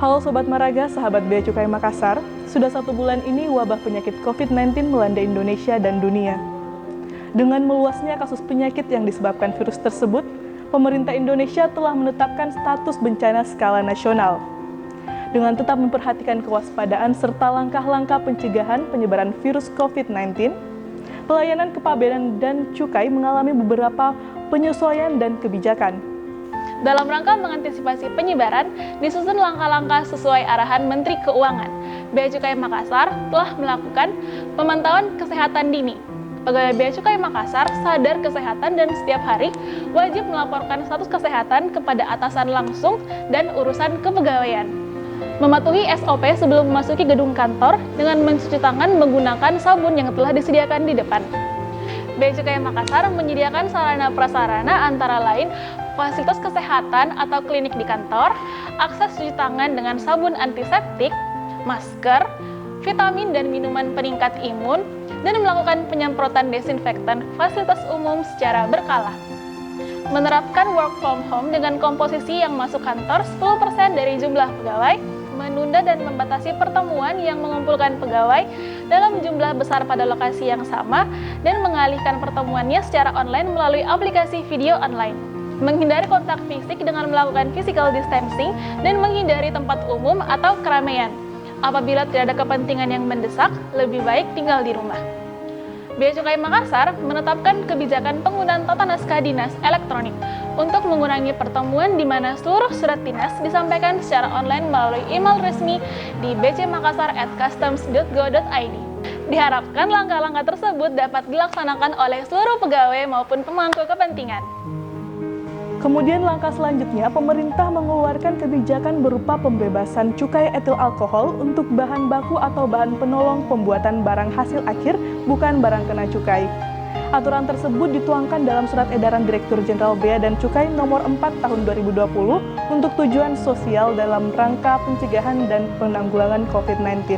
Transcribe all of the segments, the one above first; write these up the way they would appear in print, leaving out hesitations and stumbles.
Halo Sobat Maraga, sahabat Bea Cukai Makassar. Sudah 1 bulan ini wabah penyakit COVID-19 melanda Indonesia dan dunia. Dengan meluasnya kasus penyakit yang disebabkan virus tersebut, pemerintah Indonesia telah menetapkan status bencana skala nasional. Dengan tetap memperhatikan kewaspadaan serta langkah-langkah pencegahan penyebaran virus COVID-19, pelayanan kepabeanan dan cukai mengalami beberapa penyesuaian dan kebijakan. Dalam rangka mengantisipasi penyebaran, disusun langkah-langkah sesuai arahan Menteri Keuangan. Bea Cukai Makassar telah melakukan pemantauan kesehatan dini. Pegawai Bea Cukai Makassar sadar kesehatan dan setiap hari wajib melaporkan status kesehatan kepada atasan langsung dan urusan kepegawaian. Mematuhi SOP sebelum memasuki gedung kantor dengan mencuci tangan menggunakan sabun yang telah disediakan di depan. Bea Cukai Makassar menyediakan sarana prasarana antara lain fasilitas kesehatan atau klinik di kantor, akses cuci tangan dengan sabun antiseptik, masker, vitamin dan minuman peningkat imun, dan melakukan penyemprotan desinfektan fasilitas umum secara berkala. Menerapkan work from home dengan komposisi yang masuk kantor 10% dari jumlah pegawai, menunda dan membatasi pertemuan yang mengumpulkan pegawai dalam jumlah besar pada lokasi yang sama, dan mengalihkan pertemuannya secara online melalui aplikasi video online. Menghindari kontak fisik dengan melakukan physical distancing dan menghindari tempat umum atau keramaian. Apabila tidak ada kepentingan yang mendesak, lebih baik tinggal di rumah. Bea Cukai Makassar menetapkan kebijakan penggunaan tata naskah dinas elektronik untuk mengurangi pertemuan di mana seluruh surat dinas disampaikan secara online melalui email resmi di bcmakassar@customs.go.id. Diharapkan langkah-langkah tersebut dapat dilaksanakan oleh seluruh pegawai maupun pemangku kepentingan. Kemudian langkah selanjutnya, pemerintah mengeluarkan kebijakan berupa pembebasan cukai etil alkohol untuk bahan baku atau bahan penolong pembuatan barang hasil akhir, bukan barang kena cukai. Aturan tersebut dituangkan dalam Surat Edaran Direktur Jenderal Bea dan Cukai Nomor 4 Tahun 2020 untuk tujuan sosial dalam rangka pencegahan dan penanggulangan COVID-19,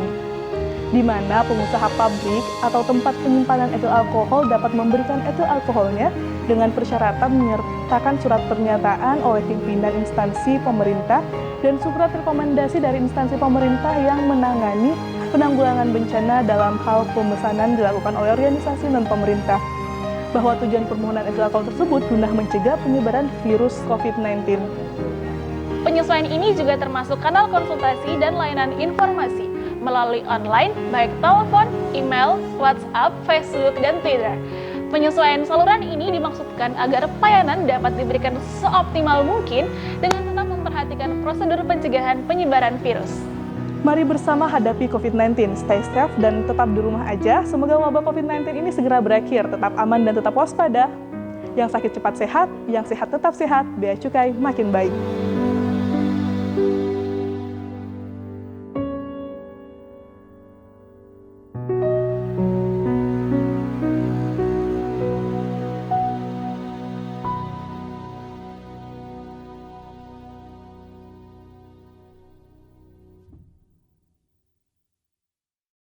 di mana pengusaha pabrik atau tempat penyimpanan etil alkohol dapat memberikan etil alkoholnya dengan persyaratan menyertakan surat pernyataan oleh pimpinan instansi pemerintah dan surat rekomendasi dari instansi pemerintah yang menangani penanggulangan bencana dalam hal pemesanan dilakukan oleh organisasi non-pemerintah, bahwa tujuan permohonan etil alkohol tersebut guna mencegah penyebaran virus COVID-19. Penyesuaian ini juga termasuk kanal konsultasi dan layanan informasi melalui online, baik telepon, email, WhatsApp, Facebook, dan Twitter. Penyesuaian saluran ini dimaksudkan agar pelayanan dapat diberikan seoptimal mungkin dengan tetap memperhatikan prosedur pencegahan penyebaran virus. Mari bersama hadapi COVID-19, stay safe dan tetap di rumah aja. Semoga wabah COVID-19 ini segera berakhir, tetap aman dan tetap waspada. Yang sakit cepat sehat, yang sehat tetap sehat, Bea Cukai makin baik.